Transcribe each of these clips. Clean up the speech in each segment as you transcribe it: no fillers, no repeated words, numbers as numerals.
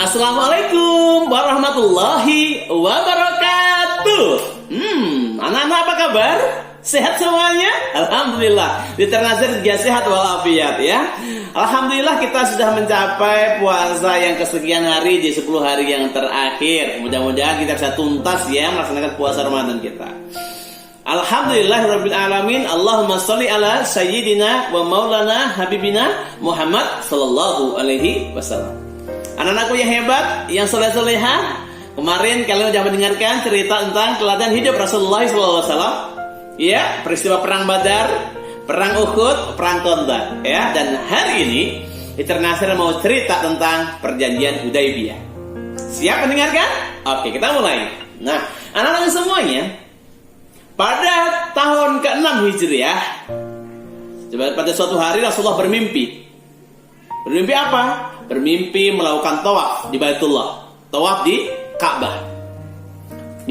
Assalamualaikum warahmatullahi wabarakatuh. Anak-anak apa kabar? Sehat semuanya? Alhamdulillah. Di Ternazar juga sehat walafiat ya. Alhamdulillah kita sudah mencapai puasa yang kesekian hari di 10 hari yang terakhir. Mudah-mudahan kita bisa tuntas ya melaksanakan puasa Ramadan kita. Alhamdulillahirabbil alamin. Allahumma sholli ala sayyidina wa maulana habibina Muhammad sallallahu alaihi wasallam. Anak-anakku yang hebat, yang soleh-soleha, kemarin kalian sudah mendengarkan cerita tentang teladan hidup Rasulullah SAW. Ya, peristiwa perang Badar, perang Uhud, perang Kondak. Ya, dan hari ini Internasional mau cerita tentang perjanjian Hudaybiyah. Siap mendengarkan? Oke, kita mulai. Nah, anak-anak semuanya, pada tahun ke-6 Hijriah, pada suatu hari Rasulullah bermimpi. Bermimpi apa? Bermimpi melakukan tawaf di Baitullah, tawaf di Ka'bah.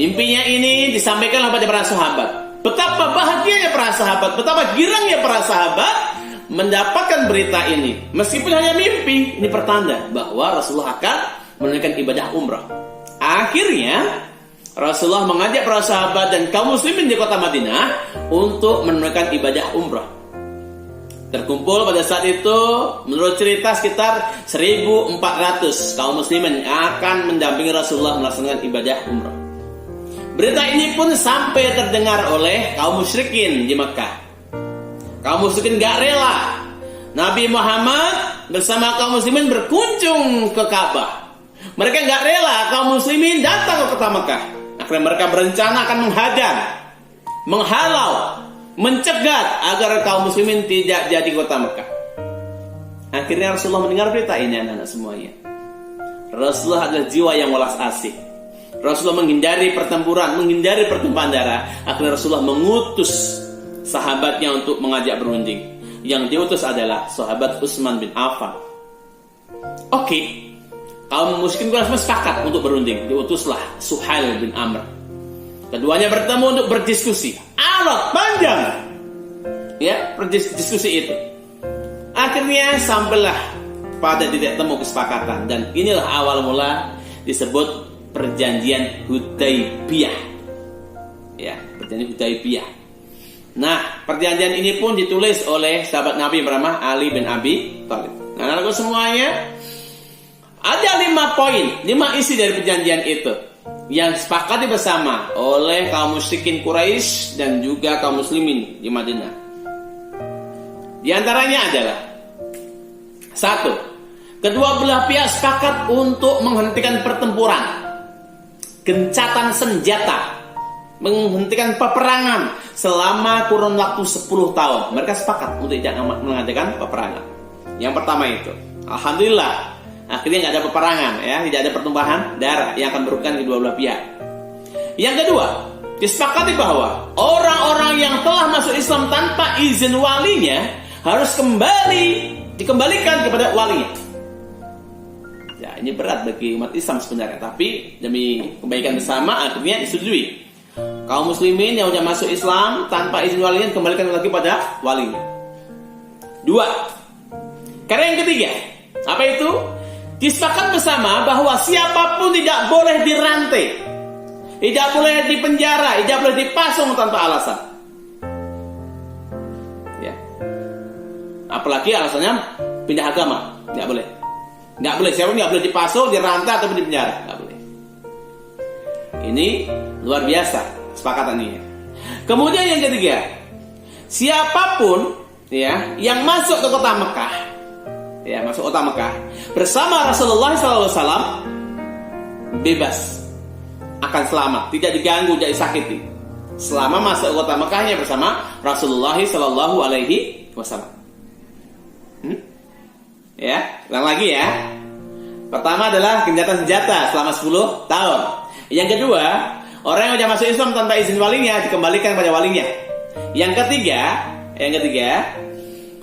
Mimpinya ini disampaikan kepada para sahabat. Betapa bahagianya para sahabat, betapa girangnya para sahabat mendapatkan berita ini. Meskipun hanya mimpi, ini pertanda bahwa Rasulullah akan menunaikan ibadah umrah. Akhirnya Rasulullah mengajak para sahabat dan kaum muslimin di kota Madinah untuk menunaikan ibadah umrah. Terkumpul pada saat itu menurut cerita sekitar 1.400 kaum muslimin akan mendampingi Rasulullah melaksanakan ibadah umrah. Berita ini pun sampai terdengar oleh kaum musyrikin di Mekah. Kaum musyrikin gak rela Nabi Muhammad bersama kaum muslimin berkunjung ke Ka'bah. Mereka gak rela kaum muslimin datang ke kota Mekah. Akhirnya mereka berencana akan menghadang, menghalau, mencegat agar kaum muslimin tidak jadi kota Mekah. Akhirnya Rasulullah mendengar berita ini anak-anak semuanya. Rasulullah adalah jiwa yang welas asih. Rasulullah menghindari pertempuran, menghindari pertumpahan darah. Akhirnya Rasulullah mengutus sahabatnya untuk mengajak berunding. Yang diutus adalah sahabat Utsman bin Affan. Oke, kaum musyrikin sepakat untuk berunding. Diutuslah Suhail bin Amr. Keduanya bertemu untuk berdiskusi. Alat panjang ya, berdiskusi itu. Akhirnya sampailah pada titik temu kesepakatan. Dan inilah awal mula disebut perjanjian Hudaybiyah. Ya, perjanjian Hudaybiyah. Nah, perjanjian ini pun ditulis oleh sahabat Nabi bernama Ali bin Abi Thalib. Nah, anak-anakku semuanya, ada 5 poin, 5 isi dari perjanjian itu yang disepakati bersama oleh kaum musyrikin Quraisy dan juga kaum muslimin di Madinah. Di antaranya adalah 1. Kedua belah pihak sepakat untuk menghentikan pertempuran, gencatan senjata, menghentikan peperangan selama kurun waktu 10 tahun. Mereka sepakat untuk tidak mengadakan peperangan. Yang pertama itu, alhamdulillah, akhirnya nggak ada peperangan, ya, tidak ada pertumpahan darah yang akan merugikan kedua belah pihak. Yang kedua, disepakati bahwa orang-orang yang telah masuk Islam tanpa izin walinya harus dikembalikan kepada walinya. Ya, ini berat bagi umat Islam sebenarnya, tapi demi kebaikan bersama akhirnya disetujui. Kaum muslimin yang sudah masuk Islam tanpa izin walinya kembalikan lagi pada walinya. 2. Karena yang ketiga, apa itu? Disepakati bersama bahwa siapapun tidak boleh dirantai, tidak boleh dipenjara, tidak boleh dipasung tanpa alasan. Ya. Apalagi alasannya pindah agama, tidak boleh. Tidak boleh, siapapun tidak boleh dipasung, dirantai atau dipenjara, tidak boleh. Ini luar biasa kesepakatan ini. Kemudian yang ketiga, siapapun ya yang masuk ke kota Mekah, ya, masuk kota Mekah bersama Rasulullah SAW bebas, akan selamat, tidak diganggu, tidak disakiti selama masuk kota Mekahnya bersama Rasulullah SAW. Ya, ulang lagi ya. Pertama adalah gencatan senjata selama 10 tahun. Yang kedua, orang yang sudah masuk Islam tanpa izin walinya dikembalikan pada walinya. Yang ketiga,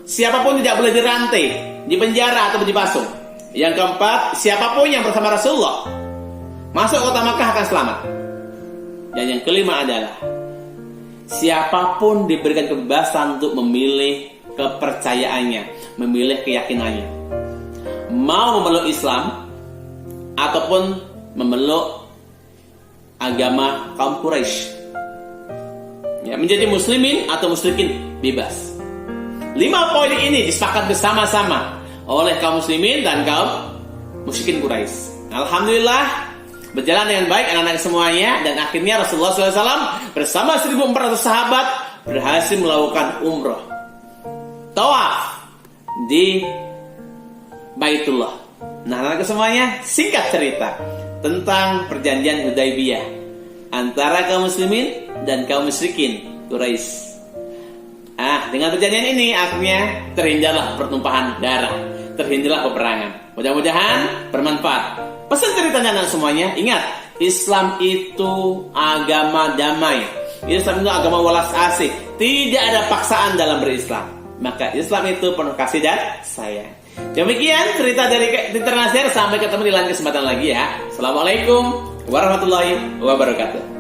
siapapun tidak boleh dirantai, dipenjara atau dipasung. Yang keempat, siapapun yang bersama Rasulullah masuk kota Makkah akan selamat. Dan yang kelima adalah siapapun diberikan kebebasan untuk memilih kepercayaannya, memilih keyakinannya. Mau memeluk Islam ataupun memeluk agama kaum Quraisy. Ya, menjadi muslimin atau musyrikin bebas. 5 poin ini disepakati bersama-sama oleh kaum muslimin dan kaum musyrikin Quraisy. Alhamdulillah berjalan dengan baik anak-anak semuanya, dan akhirnya Rasulullah SAW bersama 1.400 sahabat berhasil melakukan umroh, tawaf di Baitullah. Nah, anak-anak semuanya, singkat cerita tentang perjanjian Hudaybiyah antara kaum muslimin dan kaum musyrikin Quraisy. Dengan perjanjian ini akhirnya terhindarlah pertumpahan darah, terhindarlah peperangan. Mudah-mudahan bermanfaat. Pesan ceritanya anak semuanya, ingat, Islam itu agama damai. Islam itu agama welas asih. Tidak ada paksaan dalam berislam. Maka Islam itu penuh kasih dan sayang. Demikian cerita dari Twitter Nasir. Sampai ketemu di lain kesempatan lagi ya. Assalamualaikum warahmatullahi wabarakatuh.